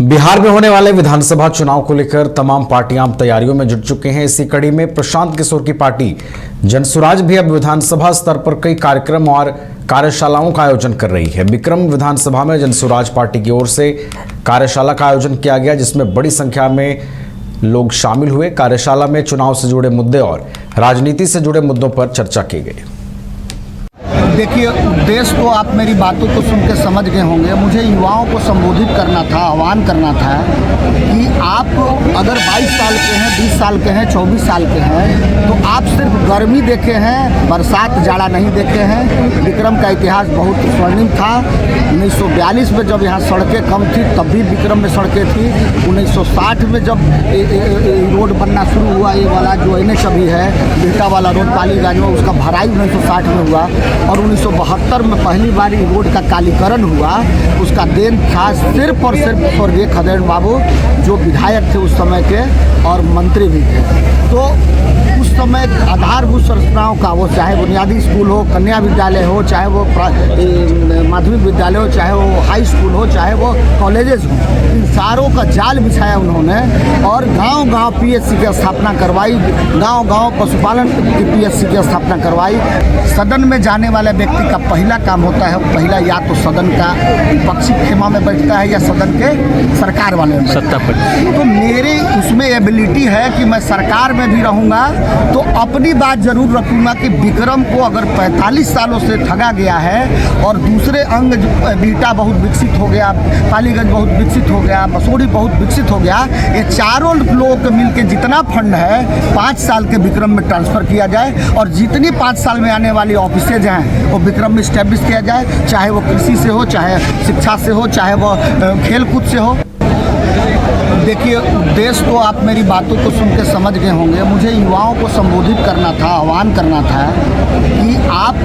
बिहार में होने वाले विधानसभा चुनाव को लेकर तमाम पार्टियां अब तैयारियों में जुट चुके हैं। इसी कड़ी में प्रशांत किशोर की पार्टी जनसुराज भी अब विधानसभा स्तर पर कई कार्यक्रम और कार्यशालाओं का आयोजन कर रही है। विक्रम विधानसभा में जनसुराज पार्टी की ओर से कार्यशाला का आयोजन किया गया, जिसमें बड़ी संख्या में लोग शामिल हुए। कार्यशाला में चुनाव से जुड़े मुद्दे और राजनीति से जुड़े मुद्दों पर चर्चा की गई। देखिए, उद्देश्य तो आप मेरी बातों को सुन के समझ गए होंगे। मुझे युवाओं को संबोधित करना था, आह्वान करना था कि आप अगर 22 साल के हैं, 20 साल के हैं, 24 साल के हैं, तो आप सिर्फ गर्मी देखे हैं, बरसात जाड़ा नहीं देखे हैं। विक्रम का इतिहास बहुत स्वर्णिम था। 1942 में जब यहाँ सड़कें कम थी तब भी विक्रम में सड़कें थी। 1960 में जब रोड बनना शुरू हुआ, ये वाला जो NH अभी है, बिहटा वाला रोड पालीगंज में, उसका भराई 1960 में हुआ और 1972 में पहली बार रोड का कालीकरण हुआ। उसका देन था सिर्फ और सिर्फ स्वर्गीय खदेड़ बाबू, जो विधायक थे उस समय के और मंत्री भी थे। तो उस समय आधारभूत संरचनाओं का, वो चाहे बुनियादी स्कूल हो, कन्या विद्यालय हो, चाहे वो माध्यमिक विद्यालय हो, चाहे वो हाई स्कूल हो, चाहे वो कॉलेजेस हो, इन सारों का जाल बिछाया उन्होंने और गांव-गांव PSC की स्थापना करवाई। गांव-गांव पशुपालन की PSC की स्थापना करवाई। सदन में जाने वाले व्यक्ति का पहला काम होता है, पहला या तो सदन का विपक्षी खेमा में बैठता है या सदन के सरकार वाले में सत्ता पर। तो मेरी उसमें एबिलिटी है कि मैं सरकार में भी रहूँगा तो अपनी बात जरूर रखूँगा कि विक्रम को अगर 45 सालों से ठगा गया है और दूसरे अंग बिहटा बहुत विकसित हो गया, पालीगंज बहुत विकसित हो गया, मसूरी बहुत विकसित हो गया, ये चारों लोगों को मिलकर जितना फंड है 5 साल के विक्रम में ट्रांसफ़र किया जाए और जितनी 5 साल में आने वाली ऑफिसेज हैं वो विक्रम में इस्टेब्लिश किया जाए, चाहे वो कृषि से हो, चाहे शिक्षा से हो, चाहे वो खेल कूद से हो। देखिए, उद्देश्य तो आप मेरी बातों को सुन के समझ गए होंगे। मुझे युवाओं को संबोधित करना था, आह्वान करना था कि आप।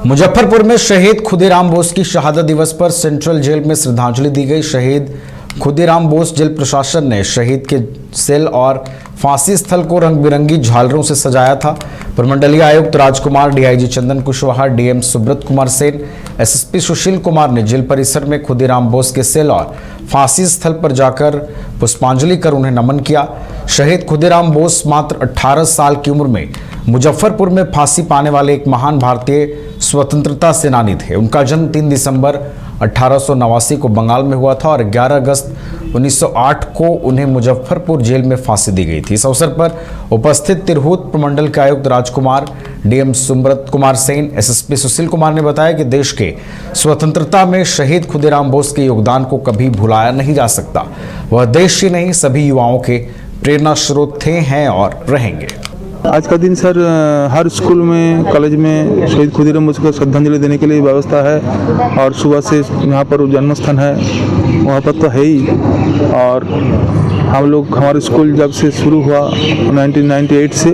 मुजफ्फरपुर में शहीद खुदीराम बोस की शहादत दिवस पर सेंट्रल जेल में श्रद्धांजलि दी गई। शहीद खुदीराम बोस जेल प्रशासन ने शहीद के सेल और फांसी स्थल को रंग बिरंगी झालरों से सजाया था। प्रमंडलीय आयुक्त राजकुमार, DIG चंदन कुशवाहा, DM सुब्रत कुमार सेन, SSP सुशील कुमार ने जेल परिसर में खुदीराम बोस के सेल और फांसी स्थल पर जाकर पुष्पांजलि कर उन्हें नमन किया। शहीद खुदीराम बोस मात्र 18 साल की उम्र में मुजफ्फरपुर में फांसी पाने वाले एक महान भारतीय स्वतंत्रता सेनानी थे। उनका जन्म 3 दिसंबर 1889 को बंगाल में हुआ था और 11 अगस्त 1908 को उन्हें मुजफ्फरपुर जेल में फांसी दी गई थी। इस अवसर पर उपस्थित तिरहुत प्रमंडल के आयुक्त राजकुमार, DM सुब्रत कुमार सेन, SSP सुशील कुमार ने बताया कि देश के स्वतंत्रता में शहीद खुदीराम बोस के योगदान को कभी भुलाया नहीं जा सकता। वह देश ही नहीं, सभी युवाओं के प्रेरणा स्रोत थे, हैं और रहेंगे। आज का दिन सर हर स्कूल में, कॉलेज में शहीद खुदीराम बोस को श्रद्धांजलि देने के लिए व्यवस्था है और सुबह से यहाँ पर जन्म स्थान है, वहाँ पर तो है ही। और हम लोग, हमारे स्कूल जब से शुरू हुआ 1998 से,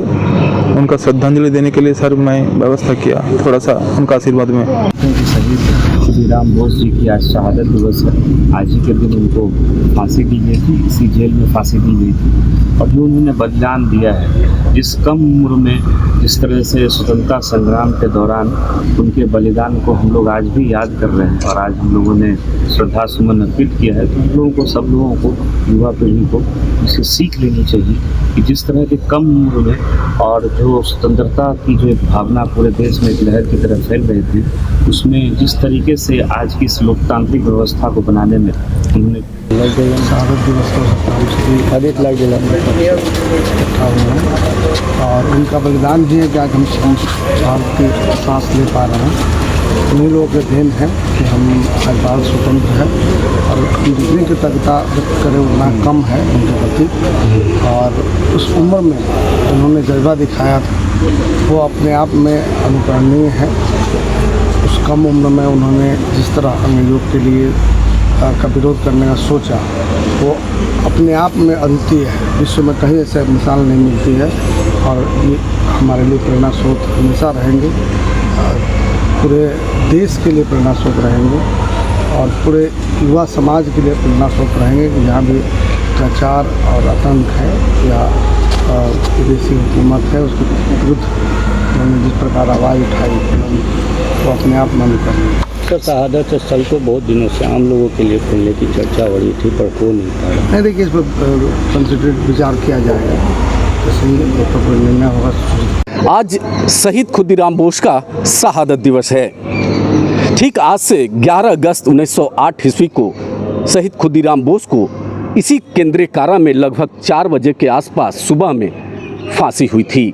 उनका श्रद्धांजलि देने के लिए सर मैं व्यवस्था किया, थोड़ा सा उनका आशीर्वाद में। शहीद खुदीराम बोस जी की आज शहादत दिवस है। आज ही के दिन उनको फांसी दी गई थी, इसी जेल में फांसी दी गई थी और जो उन्होंने बलिदान दिया है, जिस कम उम्र में जिस तरह से स्वतंत्रता संग्राम के दौरान उनके बलिदान को हम लोग आज भी याद कर रहे हैं और आज हम लोगों ने श्रद्धा सुमन अर्पित किया है। तो हम लोगों को, सब लोगों को, युवा पीढ़ी को इससे सीख लेनी चाहिए कि जिस तरह के कम उम्र में और जो स्वतंत्रता की जो एक भावना पूरे देश में एक लहर की तरह फैल रही थी, उसमें जिस तरीके से आज की इस लोकतांत्रिक व्यवस्था को बनाने में उन्होंने शहादत दिवस और उनका बलिदान भी है कि आज हम सांस ले पा रहे हैं। उन्हीं लोगों के देन है कि हम आज भारत स्वतंत्र है और जितनी कृतज्ञता व्यक्त करें उतना कम है उनके प्रति। और उस उम्र में उन्होंने जज्बा दिखाया था, वो अपने आप में अनुकरणीय है। उस कम उम्र में उन्होंने जिस तरह अंग्रेजों के लिए का विरोध करने का सोचा, वो अपने आप में अद्वितीय है। विश्व में कहीं ऐसे मिसाल नहीं मिलती है और ये हमारे लिए प्रेरणा स्रोत हमेशा रहेंगे, पूरे देश के लिए प्रेरणा स्रोत रहेंगे और पूरे युवा समाज के लिए प्रेरणा स्रोत रहेंगे कि जहाँ भी अत्याचार और आतंक है या विदेशी हुकूमत है, उसके विरुद्ध उन्होंने जिस प्रकार आवाज़ उठाई वो अपने आप में अनुकरणीय है। सर शहादत स्थल को बहुत दिनों से आम लोगों के लिए खोलने की चर्चा हो रही थी, पर हो नहीं पाया। नहीं, देखिए इस पर कंसिडरेट विचार किया जाएगा तो सही निर्णय होगा। आज शहीद खुदीराम बोस का शहादत दिवस है। ठीक आज से 11 अगस्त 1908 ईस्वी को शहीद खुदीराम बोस को इसी केंद्रीय कारा में लगभग 4 बजे के आसपास सुबह में फांसी हुई थी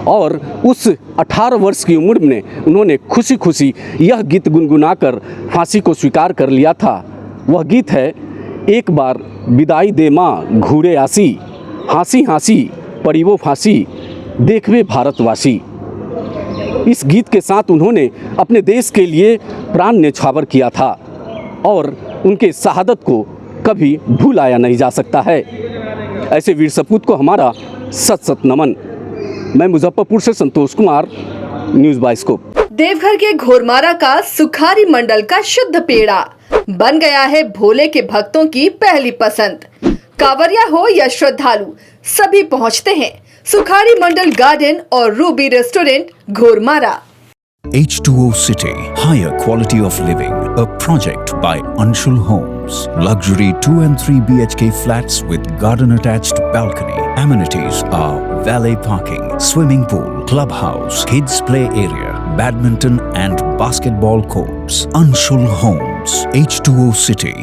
और उस 18 वर्ष की उम्र में उन्होंने खुशी खुशी यह गीत गुनगुनाकर फांसी को स्वीकार कर लिया था। वह गीत है, एक बार विदाई दे माँ घूरे आसी, हाँसी हाँसी पड़ी वो फांसी, देखवे भारतवासी। इस गीत के साथ उन्होंने अपने देश के लिए प्राण न्यौछावर किया था और उनके शहादत को कभी भुलाया नहीं जा सकता है। ऐसे वीर सपूत को हमारा सत सत नमन। मैं मुजफ्फरपुर से संतोष कुमार, न्यूज़ बाइस्कोप। देवघर के घोरमारा का सुखारी मंडल का शुद्ध पेड़ा बन गया है भोले के भक्तों की पहली पसंद। कांवरिया हो या श्रद्धालु, सभी पहुंचते हैं सुखारी मंडल गार्डन और Ruby restaurant Ghormara. H2O City, higher quality of living, a project by Anshul Homes. Luxury 2 and 3 BHK flats with garden attached balcony. Amenities are valet parking, swimming pool, clubhouse, kids play area, badminton and basketball courts. Anshul Homes, H2O City.